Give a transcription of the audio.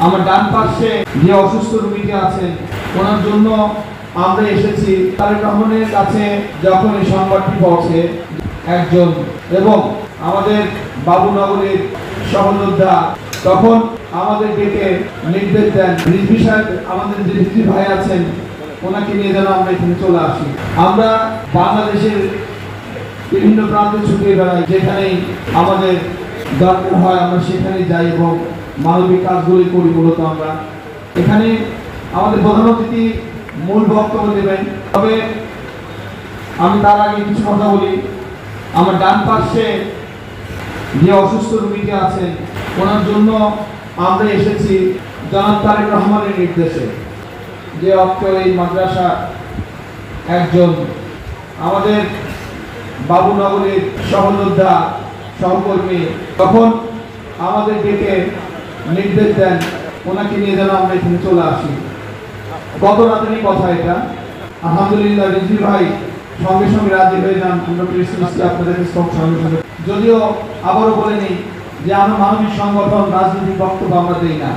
আমার ডান পাশে যে অসুস্থ রোগীটি আছেন ওনার জন্য আমরা এসেছি। তারেক রহমানের কাছে যখন এই সংবাদটি পৌঁছে একজন এবং আমাদের বাবুনগরের সহযোদ্ধা তখন আমাদের ডেকে নির্দেশ দেন রিজভী সাহেব, আমাদের যে রিজভী ভাই আছেন ওনাকে নিয়ে যেন আমরা এখানে চলে আসি। আমরা বাংলাদেশের বিভিন্ন প্রান্তে ছুটে বেড়াই, যেখানেই আমাদের দরকার হয় আমরা সেখানে যাই এবং মানবিক কাজগুলি করি। মূলত আমরা এখানে আমাদের প্রধান অতিথি মূল বক্তব্য দেবেন, তবে আমি তার আগে কিছু কথা বলি। আমার ডান পাশে যে অসুস্থ রোগীটি আছেন ওনার জন্য আমরা এসেছি জনাব তারেক রহমানের নির্দেশে। যে অক্ষর এই মাদ্রাসা একজন আমাদের বাবুনগরের সহযোদ্ধা সহকর্মী তখন আমাদের ডেকে নির্দেশ দেন ওনাকে নিয়ে যেন আমরা এখানে চলে আসি। গত রাতেরই কথা এটা। আলহামদুলিল্লাহ রিজভী ভাই সঙ্গে সঙ্গে রাজি হয়ে যান। আমরা প্রেসিডেন্সি আপনাদের সঙ্গে যদিও আবারও বলে নিই যে আমরা মানবিক সংগঠন, রাজনৈতিক বক্তব্য আমরা দেই না।